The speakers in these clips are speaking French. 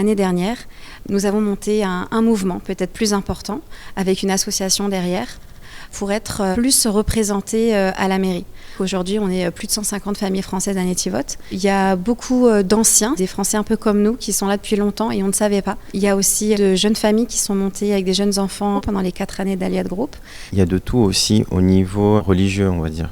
L'année dernière, nous avons monté un mouvement peut-être plus important avec une association derrière pour être plus représentés à la mairie. Aujourd'hui, on est plus de 150 familles françaises à Netivotte. Il y a beaucoup d'anciens, des Français un peu comme nous, qui sont là depuis longtemps et on ne savait pas. Il y a aussi de jeunes familles qui sont montées avec des jeunes enfants pendant les 4 années d'Aliyah de groupe. Il y a de tout aussi au niveau religieux, on va dire.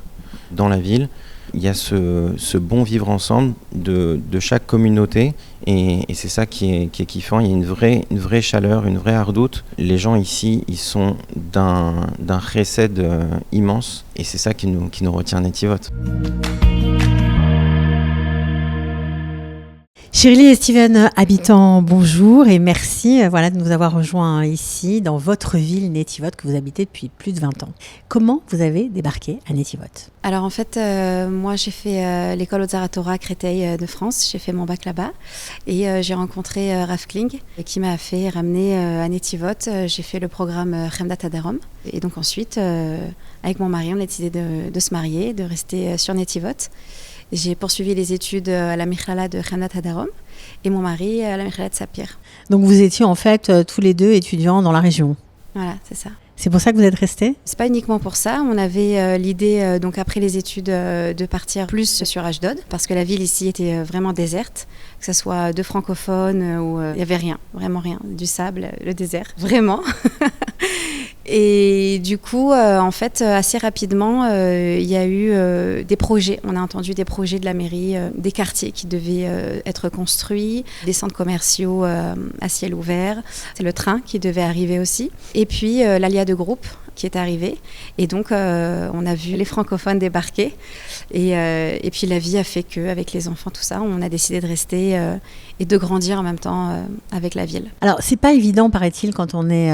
Dans la ville, il y a ce bon vivre ensemble de chaque communauté et c'est ça qui est kiffant. Il y a une vraie chaleur, une vraie hardoute. Les gens ici, ils sont d'un chesed immense et c'est ça qui nous retient à Netivotte. Shirley et Steven, habitants, bonjour et merci de nous avoir rejoints ici dans votre ville Netivotte que vous habitez depuis plus de 20 ans. Comment vous avez débarqué à Netivotte ? Alors en fait, moi j'ai fait l'école Ozar Torah à Créteil de France, j'ai fait mon bac là-bas et j'ai rencontré Rav Kling qui m'a fait ramener à Netivotte. J'ai fait le programme Chemdat Hadarom et donc ensuite avec mon mari on a décidé de se marier, de rester sur Netivotte. J'ai poursuivi les études à la Michlala de Chemdat Hadarom et mon mari à la Michlala de Sapir. Donc vous étiez en fait tous les deux étudiants dans la région. Voilà, c'est ça. C'est pour ça que vous êtes restés ? C'est pas uniquement pour ça. On avait l'idée, donc après les études, de partir plus sur Ashdod, parce que la ville ici était vraiment déserte, que ce soit de francophones ou il y avait rien, vraiment rien, du sable, le désert, vraiment. Et du coup, en fait, assez rapidement, il y a eu des projets. On a entendu des projets de la mairie, des quartiers qui devaient être construits, des centres commerciaux à ciel ouvert. C'est le train qui devait arriver aussi. Et puis, l'Aliyah de groupe qui est arrivé. Et donc, on a vu les francophones débarquer. Et puis, la vie a fait qu'avec les enfants, tout ça, on a décidé de rester et de grandir en même temps avec la ville. Alors, c'est pas évident, paraît-il, quand on est,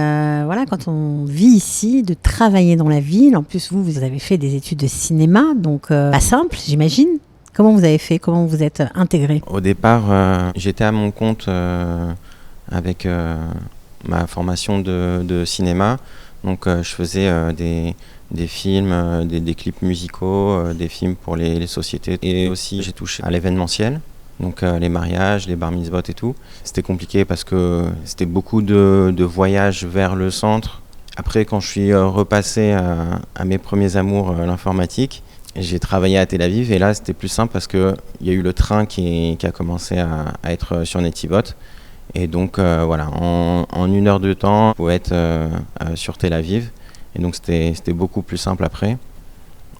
quand on vit ici, de travailler dans la ville. En plus, vous avez fait des études de cinéma, donc pas simple, j'imagine. Comment vous avez fait ? Comment vous êtes intégré ? Au départ, j'étais à mon compte avec ma formation de cinéma. Donc je faisais des films, des clips musicaux, des films pour les sociétés. Et aussi j'ai touché à l'événementiel, donc les mariages, les bar mitzvot et tout. C'était compliqué parce que c'était beaucoup de voyages vers le centre. Après quand je suis repassé à mes premiers amours, l'informatique, j'ai travaillé à Tel Aviv et là c'était plus simple parce qu'il y a eu le train qui a commencé à être sur Netivotte. Et donc en 1 heure de temps, on pouvait être sur Tel Aviv. Et donc c'était beaucoup plus simple après.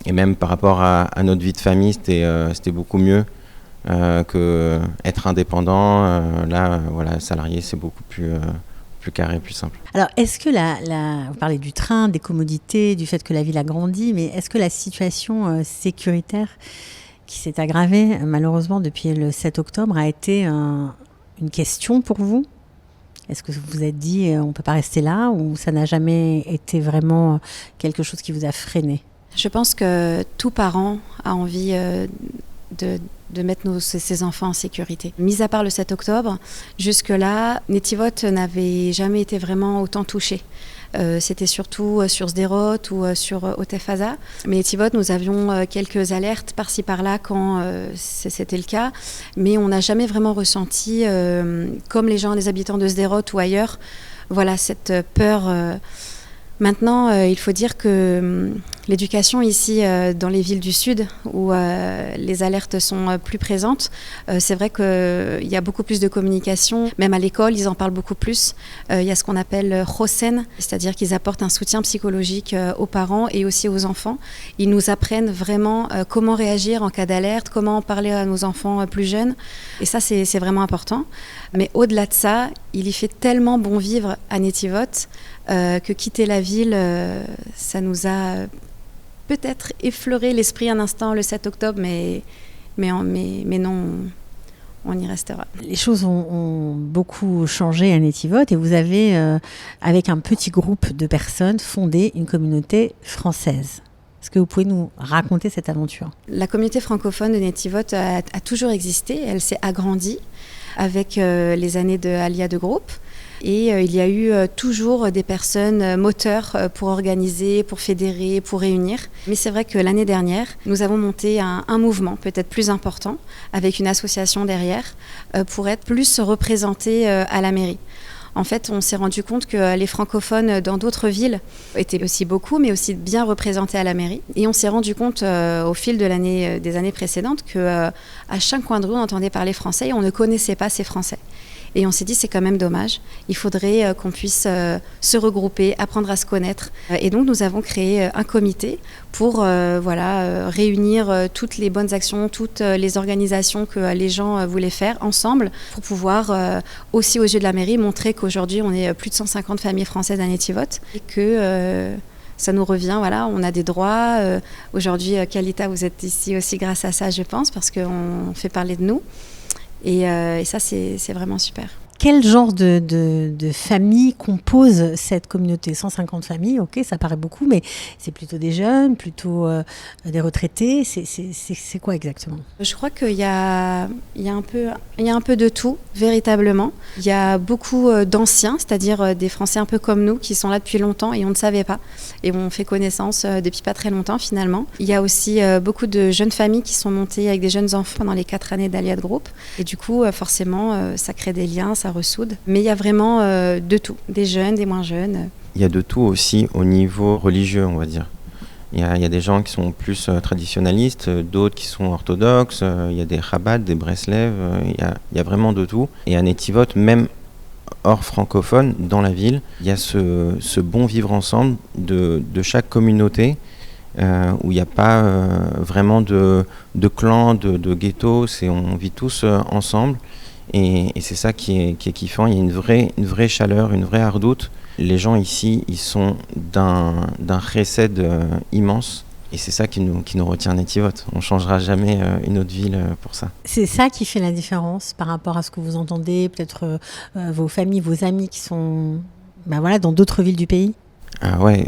Et même par rapport à notre vie de famille, c'était beaucoup mieux qu'être indépendant. Salarié, c'est beaucoup plus carré, plus simple. Alors, est-ce que vous parlez du train, des commodités, du fait que la ville a grandi, mais est-ce que la situation sécuritaire qui s'est aggravée malheureusement depuis le 7 octobre a été une question pour vous ? Est-ce que vous vous êtes dit on ne peut pas rester là ou ça n'a jamais été vraiment quelque chose qui vous a freiné ? Je pense que tout parent a envie de mettre ses enfants en sécurité. Mis à part le 7 octobre, jusque-là, Netivotte n'avait jamais été vraiment autant touchée. C'était surtout sur Sderot ou sur Otef Haza. Mais Netivotte, nous avions quelques alertes par-ci par-là quand c'était le cas. Mais on n'a jamais vraiment ressenti, comme les habitants de Sderot ou ailleurs, cette peur. Maintenant, il faut dire que l'éducation ici, dans les villes du Sud, où les alertes sont plus présentes, c'est vrai qu'il y a beaucoup plus de communication. Même à l'école, ils en parlent beaucoup plus. Il y a ce qu'on appelle Chosen, c'est-à-dire qu'ils apportent un soutien psychologique aux parents et aussi aux enfants. Ils nous apprennent vraiment comment réagir en cas d'alerte, comment parler à nos enfants plus jeunes. Et ça, c'est vraiment important. Mais au-delà de ça, il y fait tellement bon vivre à Netivotte que quitter la ville, ça nous a peut-être effleuré l'esprit un instant le 7 octobre, mais non, on y restera. Les choses ont beaucoup changé à Netivotte et vous avez, avec un petit groupe de personnes, fondé une communauté française. Est-ce que vous pouvez nous raconter cette aventure ? La communauté francophone de Netivotte a toujours existé, elle s'est agrandie avec les années de Aliyah de groupe. Et il y a eu toujours des personnes moteurs pour organiser, pour fédérer, pour réunir. Mais c'est vrai que l'année dernière, nous avons monté un mouvement peut-être plus important, avec une association derrière, pour être plus représentés à la mairie. En fait, on s'est rendu compte que les francophones dans d'autres villes étaient aussi beaucoup, mais aussi bien représentés à la mairie. Et on s'est rendu compte au fil des années précédentes qu'à chaque coin de rue, on entendait parler français et on ne connaissait pas ces Français. Et on s'est dit, c'est quand même dommage. Il faudrait qu'on puisse se regrouper, apprendre à se connaître. Et donc, nous avons créé un comité pour réunir toutes les bonnes actions, toutes les organisations que les gens voulaient faire ensemble pour pouvoir aussi, aux yeux de la mairie, montrer qu'aujourd'hui, on est plus de 150 familles françaises à Netivot et que ça nous revient, voilà, on a des droits. Aujourd'hui, Kalita, vous êtes ici aussi grâce à ça, je pense, parce qu'on fait parler de nous. Et ça, c'est vraiment super. Quel genre de famille compose cette communauté ? 150 familles, ok, ça paraît beaucoup, mais c'est plutôt des jeunes, plutôt des retraités. C'est quoi exactement ? Je crois qu'il y a un peu de tout, véritablement. Il y a beaucoup d'anciens, c'est-à-dire des Français un peu comme nous, qui sont là depuis longtemps et on ne savait pas. Et on fait connaissance depuis pas très longtemps, finalement. Il y a aussi beaucoup de jeunes familles qui sont montées avec des jeunes enfants pendant les 4 années d'Aliad Group. Et du coup, forcément, ça crée des liens, ça ressoude. Mais il y a vraiment de tout, des jeunes, des moins jeunes. Il y a de tout aussi au niveau religieux, on va dire. Il y a des gens qui sont plus traditionnalistes, d'autres qui sont orthodoxes, il y a des Chabad, des Breslev, il y a vraiment de tout. Et à Netivot, même hors francophone, dans la ville, il y a ce bon vivre ensemble de chaque communauté, où il n'y a pas vraiment de clans, de ghettos, on vit tous ensemble. Et c'est ça qui est kiffant. Il y a une vraie chaleur, une vraie hardoute. Les gens ici, ils sont d'un chesed immense. Et c'est ça qui nous retient à Netivot. On ne changera jamais une autre ville pour ça. C'est ça qui fait la différence par rapport à ce que vous entendez, peut-être vos familles, vos amis qui sont dans d'autres villes du pays ? Ah ouais,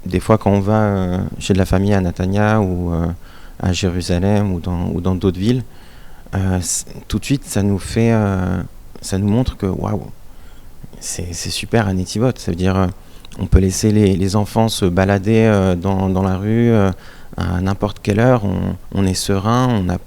des fois quand on va chez de la famille à Netanya ou à Jérusalem ou dans d'autres villes, tout de suite ça nous montre que waouh, c'est super à Netivot. Ça veut dire on peut laisser les enfants se balader dans la rue à n'importe quelle heure, on est serein, on n'a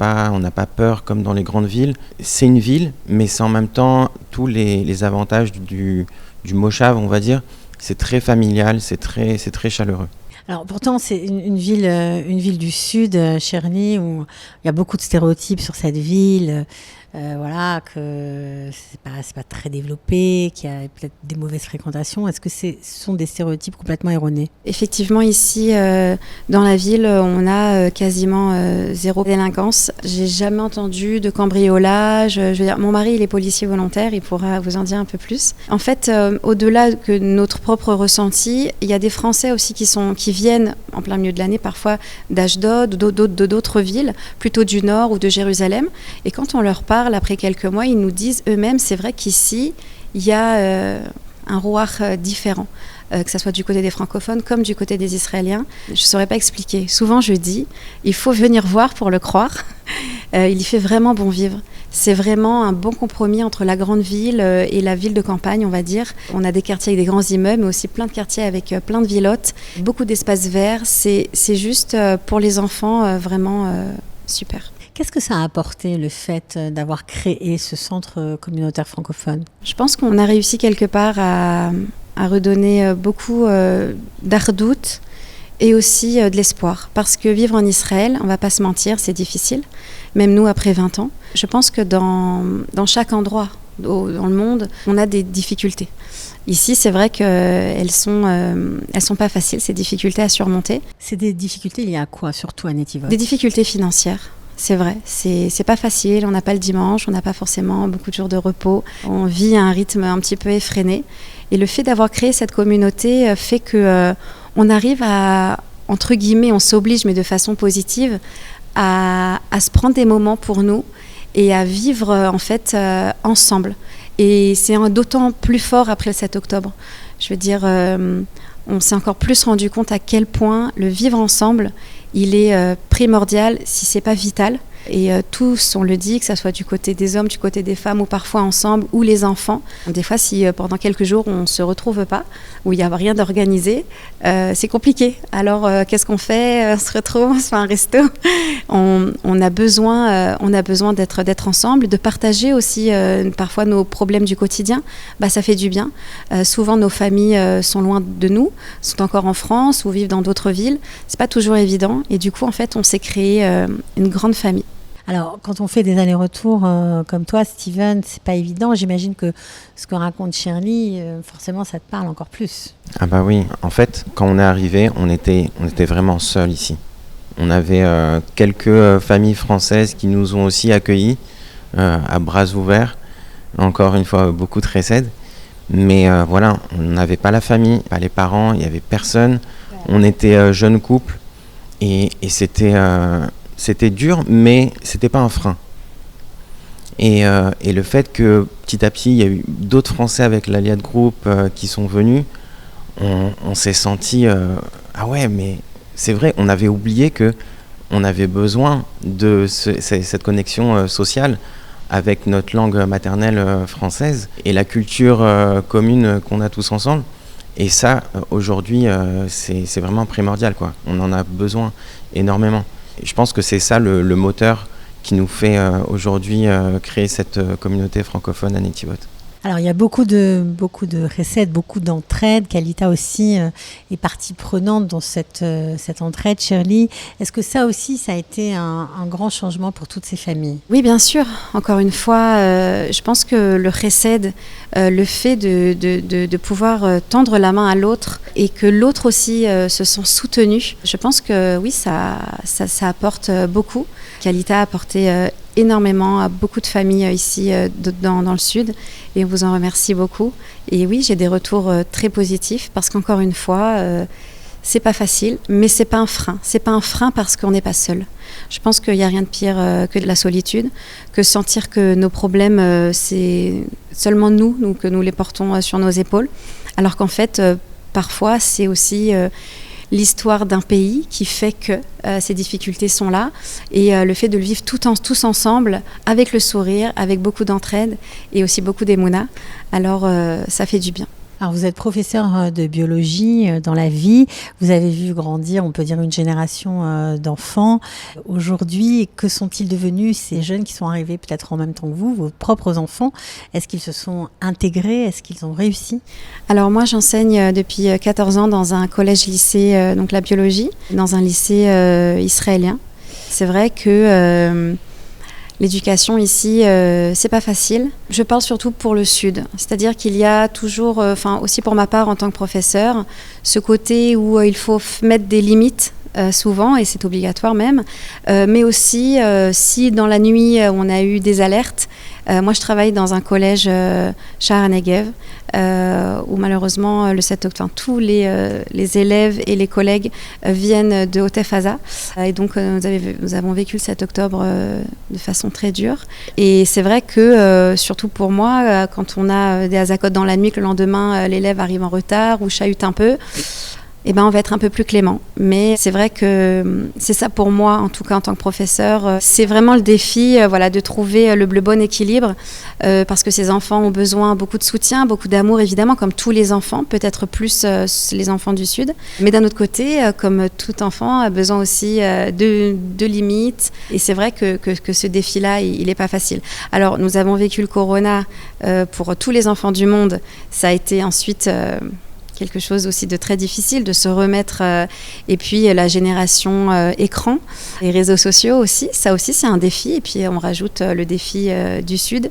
pas peur comme dans les grandes villes. C'est une ville, mais c'est en même temps tous les avantages du Moshav, on va dire. C'est très familial, c'est très chaleureux. Alors pourtant, c'est une ville du sud, Cherny, où il y a beaucoup de stéréotypes sur cette ville. Que c'est pas très développé, qu'il y a peut-être des mauvaises fréquentations. Est-ce que ce sont des stéréotypes complètement erronés ? Effectivement, ici, dans la ville, on a quasiment zéro délinquance. J'ai jamais entendu de cambriolage. Je veux dire, mon mari, il est policier volontaire, il pourra vous en dire un peu plus. En fait, au-delà que notre propre ressenti, il y a des Français aussi qui viennent en plein milieu de l'année, parfois d'Ashdod, d'autres villes, plutôt du nord ou de Jérusalem. Et quand on leur parle, après quelques mois, ils nous disent eux-mêmes, c'est vrai qu'ici, il y a un rouach différent, que ce soit du côté des francophones comme du côté des Israéliens. Je ne saurais pas expliquer. Souvent, je dis, il faut venir voir pour le croire. Il y fait vraiment bon vivre. C'est vraiment un bon compromis entre la grande ville et la ville de campagne, on va dire. On a des quartiers avec des grands immeubles, mais aussi plein de quartiers avec plein de villottes, beaucoup d'espaces verts. C'est juste pour les enfants vraiment super. Qu'est-ce que ça a apporté, le fait d'avoir créé ce centre communautaire francophone ? Je pense qu'on a réussi quelque part à redonner beaucoup d'hardout et aussi de l'espoir. Parce que vivre en Israël, on ne va pas se mentir, c'est difficile. Même nous, après 20 ans. Je pense que dans chaque endroit dans le monde, on a des difficultés. Ici, c'est vrai qu'elles sont pas faciles, ces difficultés à surmonter. C'est des difficultés liées à quoi, surtout à Netivot ? Des difficultés financières. C'est vrai, c'est pas facile, on n'a pas le dimanche, on n'a pas forcément beaucoup de jours de repos, on vit à un rythme un petit peu effréné. Et le fait d'avoir créé cette communauté fait que on arrive à, entre guillemets, on s'oblige, mais de façon positive, à se prendre des moments pour nous et à vivre en fait ensemble. Et c'est d'autant plus fort après le 7 octobre. Je veux dire, on s'est encore plus rendu compte à quel point le vivre ensemble, il est primordial, si c'est pas vital. Et tous, on le dit, que ça soit du côté des hommes, du côté des femmes, ou parfois ensemble, ou les enfants. Des fois, si pendant quelques jours, on ne se retrouve pas, où il n'y a rien d'organisé, c'est compliqué. Alors, qu'est-ce qu'on fait? On se retrouve, on se fait un resto. On a besoin d'être ensemble, de partager aussi parfois nos problèmes du quotidien. Ça fait du bien. Souvent, nos familles sont loin de nous, sont encore en France ou vivent dans d'autres villes. C'est pas toujours évident. Et du coup, en fait, on s'est créé une grande famille. Alors, quand on fait des allers-retours comme toi, Steven, c'est pas évident. J'imagine que ce que raconte Shirley, forcément, ça te parle encore plus. Ah bah oui, en fait, quand on est arrivé, on était vraiment seuls ici. On avait quelques familles françaises qui nous ont aussi accueillis à bras ouverts. Encore une fois, beaucoup de recèdes. Mais voilà, on n'avait pas la famille, pas les parents, il n'y avait personne. On était jeunes couples et c'était dur, mais c'était pas un frein. Et le fait que petit à petit, il y a eu d'autres Français avec l'Aliade Group qui sont venus, on s'est senti ah ouais, mais c'est vrai, on avait oublié que on avait besoin de cette connexion sociale avec notre langue maternelle française et la culture commune qu'on a tous ensemble. Et ça, aujourd'hui, c'est vraiment primordial, quoi. On en a besoin énormément. Et je pense que c'est ça le moteur qui nous fait aujourd'hui créer cette communauté francophone à Netivot. Alors, il y a beaucoup de recettes, beaucoup d'entraide. Kalita aussi est partie prenante dans cette entraide, Shirley. Est-ce que ça aussi, ça a été un grand changement pour toutes ces familles? Oui, bien sûr. Encore une fois, je pense que le recède, le fait de pouvoir tendre la main à l'autre et que l'autre aussi se sent soutenu, je pense que oui, ça apporte beaucoup. Kalita a apporté énormément à beaucoup de familles ici dans le sud et on vous en remercie beaucoup. Et oui, j'ai des retours très positifs parce qu'encore une fois, c'est pas facile, mais c'est pas un frein. C'est pas un frein parce qu'on n'est pas seul. Je pense qu'il n'y a rien de pire que de la solitude, que sentir que nos problèmes, c'est seulement nous que nous les portons sur nos épaules, alors qu'en fait, parfois, c'est aussi l'histoire d'un pays qui fait que ces difficultés sont là et le fait de le vivre tous ensemble avec le sourire, avec beaucoup d'entraide et aussi beaucoup d'émouna, alors ça fait du bien. Alors vous êtes professeur de biologie dans la vie, vous avez vu grandir, on peut dire, une génération d'enfants. Aujourd'hui, que sont-ils devenus ces jeunes qui sont arrivés peut-être en même temps que vous, vos propres enfants? Est-ce qu'ils se sont intégrés? Est-ce qu'ils ont réussi? Alors moi j'enseigne depuis 14 ans dans un collège-lycée, donc la biologie, dans un lycée israélien. C'est vrai que l'éducation ici, c'est pas facile. Je parle surtout pour le Sud. C'est-à-dire qu'il y a toujours, aussi pour ma part en tant que professeur, ce côté où il faut mettre des limites souvent, et c'est obligatoire même. Mais aussi, si dans la nuit, on a eu des alertes, moi je travaille dans un collège Sha'ar HaNegev, où malheureusement le 7 octobre, tous les élèves et les collègues viennent de Haute-Faza. Et donc nous avons vécu le 7 octobre de façon très dure. Et c'est vrai que, surtout pour moi, quand on a des azakotes dans la nuit, que le lendemain l'élève arrive en retard ou chahute un peu, on va être un peu plus clément. Mais c'est vrai que c'est ça pour moi, en tout cas en tant que professeur. C'est vraiment le défi de trouver le bon équilibre parce que ces enfants ont besoin beaucoup de soutien, beaucoup d'amour évidemment, comme tous les enfants, peut-être plus les enfants du Sud. Mais d'un autre côté, comme tout enfant, a besoin aussi de limites. Et c'est vrai que ce défi-là, il n'est pas facile. Alors nous avons vécu le corona pour tous les enfants du monde. Ça a été ensuite quelque chose aussi de très difficile, de se remettre. Et puis la génération écran, les réseaux sociaux aussi, ça aussi c'est un défi. Et puis on rajoute le défi du Sud.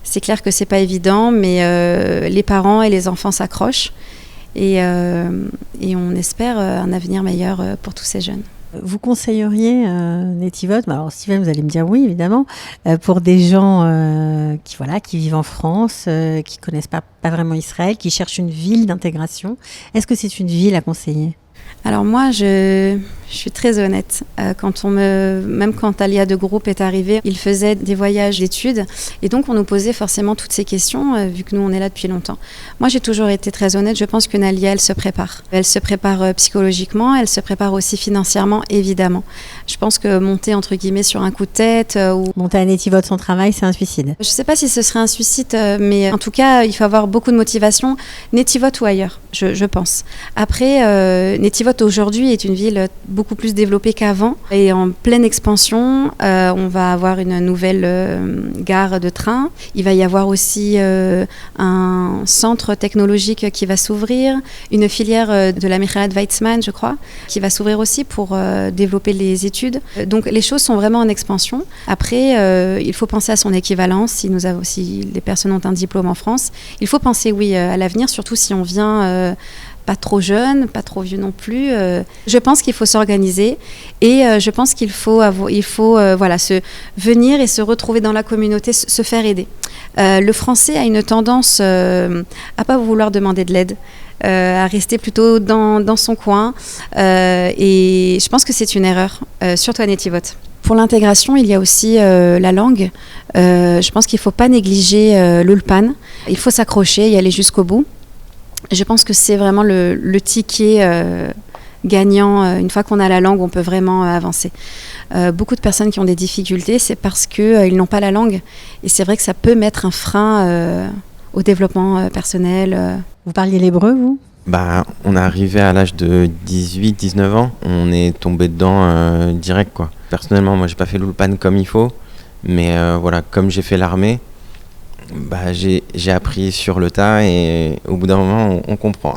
C'est clair que c'est pas évident, mais les parents et les enfants s'accrochent. Et on espère un avenir meilleur pour tous ces jeunes. Vous conseilleriez Netivot, alors Steven, vous allez me dire oui évidemment, pour des gens qui vivent en France, qui connaissent pas vraiment Israël, qui cherchent une ville d'intégration. Est-ce que c'est une ville à conseiller? Alors moi, je suis très honnête. Même quand Alia de Groupe est arrivé, il faisait des voyages d'études et donc on nous posait forcément toutes ces questions vu que nous on est là depuis longtemps. Moi j'ai toujours été très honnête, je pense que Nalia elle se prépare. Elle se prépare psychologiquement, elle se prépare aussi financièrement évidemment. Je pense que monter entre guillemets sur un coup de tête ou... Monter à Netivote sans travail, c'est un suicide. Je ne sais pas si ce serait un suicide, mais en tout cas il faut avoir beaucoup de motivation, Netivote ou ailleurs, je pense. Après, Netivote aujourd'hui est une ville beaucoup plus développée qu'avant et en pleine expansion. On va avoir une nouvelle gare de train. Il va y avoir aussi un centre technologique qui va s'ouvrir, une filière de la Michelet Weizmann, je crois, qui va s'ouvrir aussi pour développer les études. Donc les choses sont vraiment en expansion. Après, il faut penser à son équivalence. Si les personnes ont un diplôme en France, il faut penser, oui, à l'avenir, surtout si on vient... pas trop jeune, pas trop vieux non plus. Je pense qu'il faut s'organiser et je pense qu'il faut venir et se retrouver dans la communauté, se faire aider. Le français a une tendance à pas vouloir demander de l'aide, à rester plutôt dans son coin et je pense que c'est une erreur, surtout à Netivote. Pour l'intégration, il y a aussi la langue. Je pense qu'il ne faut pas négliger l'ulpan. Il faut s'accrocher et aller jusqu'au bout. Je pense que c'est vraiment le ticket gagnant. Une fois qu'on a la langue, on peut vraiment avancer. Beaucoup de personnes qui ont des difficultés, c'est parce qu'ils n'ont pas la langue. Et c'est vrai que ça peut mettre un frein au développement personnel. Vous parliez l'hébreu, vous ? On est arrivé à l'âge de 18-19 ans. On est tombé dedans direct, quoi. Personnellement, moi, j'ai pas fait l'ulpan comme il faut. Mais comme j'ai fait l'armée, j'ai appris sur le tas et au bout d'un moment, on comprend.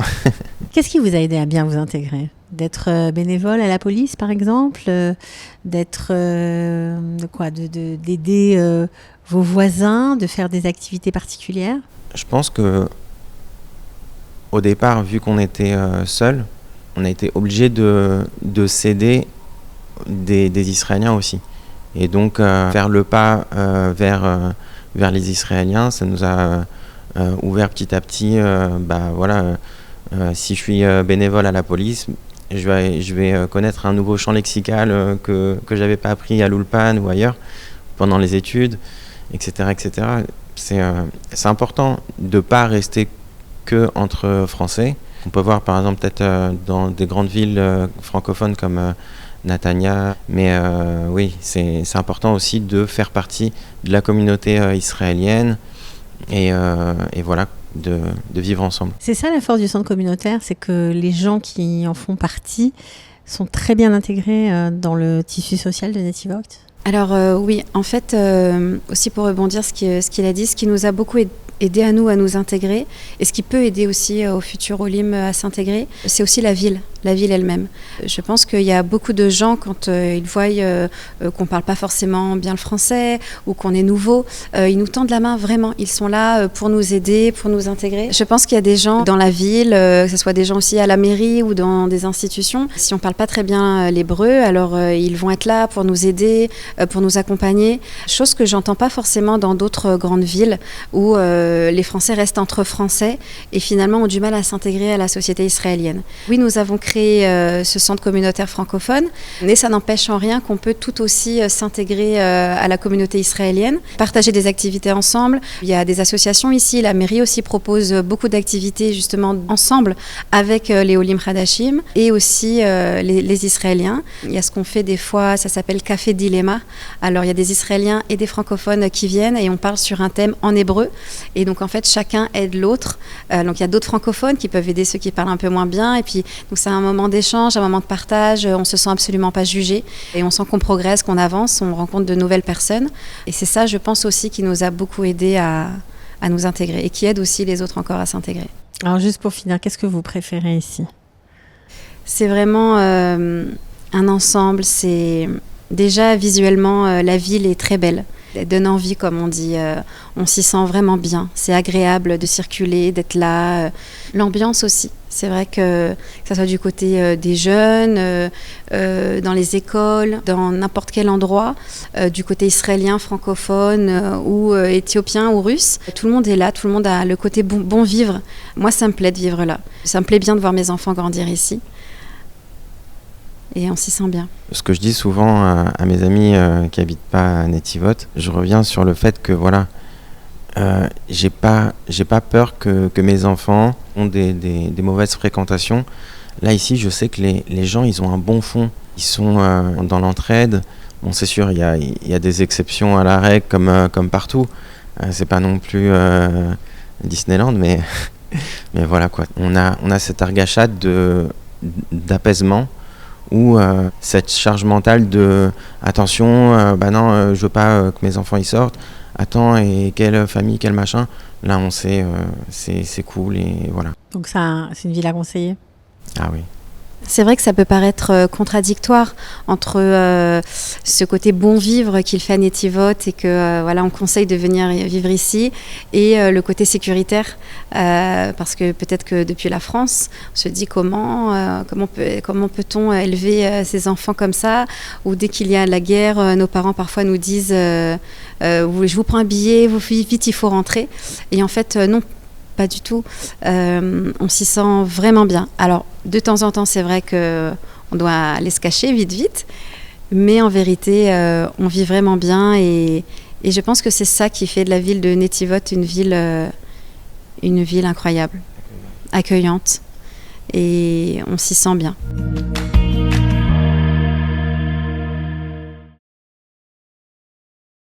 Qu'est-ce qui vous a aidé à bien vous intégrer ? D'être bénévole à la police, par exemple ? D'aider vos voisins, de faire des activités particulières ? Je pense que au départ, vu qu'on était seul, on a été obligé de s'aider des Israéliens aussi. Et donc, faire le pas vers les Israéliens, ça nous a ouvert petit à petit. Si je suis bénévole à la police, je vais connaître un nouveau champ lexical que j'avais pas appris à l'Ulpan ou ailleurs pendant les études, etc., etc. C'est important de pas rester que entre Français. On peut voir par exemple peut-être dans des grandes villes francophones comme Natania, mais oui, c'est important aussi de faire partie de la communauté israélienne et voilà, de vivre ensemble. C'est ça la force du centre communautaire, c'est que les gens qui en font partie sont très bien intégrés dans le tissu social de Netivote. Alors oui, en fait, aussi pour rebondir ce qu'il a dit, ce qui nous a beaucoup aidé à nous intégrer, et ce qui peut aider aussi au futur Olim à s'intégrer, c'est aussi la ville elle-même. Je pense qu'il y a beaucoup de gens, quand ils voient qu'on ne parle pas forcément bien le français ou qu'on est nouveau, ils nous tendent la main vraiment. Ils sont là pour nous aider, pour nous intégrer. Je pense qu'il y a des gens dans la ville, que ce soit des gens aussi à la mairie ou dans des institutions, si on ne parle pas très bien l'hébreu, alors ils vont être là pour nous aider, pour nous accompagner. Chose que j'entends pas forcément dans d'autres grandes villes où les Français restent entre Français et finalement ont du mal à s'intégrer à la société israélienne. Oui, nous avons créé ce centre communautaire francophone, mais ça n'empêche en rien qu'on peut tout aussi s'intégrer à la communauté israélienne, partager des activités ensemble. Il y a des associations ici, la mairie aussi propose beaucoup d'activités justement ensemble avec les Olim Hadashim et aussi les Israéliens. Il y a ce qu'on fait des fois, ça s'appelle Café Dilemma. Alors il y a des Israéliens et des francophones qui viennent et on parle sur un thème en hébreu. Et donc en fait chacun aide l'autre. Donc il y a d'autres francophones qui peuvent aider ceux qui parlent un peu moins bien. Et puis donc c'est un moment d'échange, un moment de partage. On se sent absolument pas jugé et on sent qu'on progresse, qu'on avance, on rencontre de nouvelles personnes. Et c'est ça, je pense aussi, qui nous a beaucoup aidé à nous intégrer et qui aide aussi les autres encore à s'intégrer. Alors juste pour finir, qu'est-ce que vous préférez ici ? C'est vraiment un ensemble. C'est déjà visuellement la ville est très belle. Elle donne envie, comme on dit, on s'y sent vraiment bien. C'est agréable de circuler, d'être là. L'ambiance aussi. C'est vrai que ça soit du côté des jeunes, dans les écoles, dans n'importe quel endroit, du côté israélien, francophone ou éthiopien ou russe. Tout le monde est là, tout le monde a le côté bon vivre. Moi, ça me plaît de vivre là. Ça me plaît bien de voir mes enfants grandir ici. et on s'y sent bien. Ce que je dis souvent à mes amis qui habitent pas à Netivot, je reviens sur le fait que voilà, j'ai pas peur que mes enfants ont des mauvaises fréquentations. Là ici, je sais que les gens, ils ont un bon fond. Ils sont dans l'entraide. Bon, c'est sûr, il y a des exceptions à la règle comme partout. C'est pas non plus Disneyland, mais mais voilà quoi. On a cette argachade d'apaisement ou cette charge mentale de attention, je veux pas que mes enfants y sortent. Attends, et quelle famille, quel machin. Là, on sait, c'est cool et voilà. Donc ça, c'est une ville à conseiller. Ah oui. C'est vrai que ça peut paraître contradictoire entre ce côté bon vivre qu'il fait à Netivot et que voilà, on conseille de venir vivre ici, et le côté sécuritaire, parce que peut-être que depuis la France, on se dit comment peut-on élever ses enfants comme ça, ou dès qu'il y a la guerre, nos parents parfois nous disent je vous prends un billet, vite il faut rentrer, et en fait non. Pas du tout. On s'y sent vraiment bien. Alors, de temps en temps, c'est vrai qu'on doit aller se cacher vite, mais en vérité, on vit vraiment bien, et je pense que c'est ça qui fait de la ville de Netivot une ville incroyable, accueillante, et on s'y sent bien.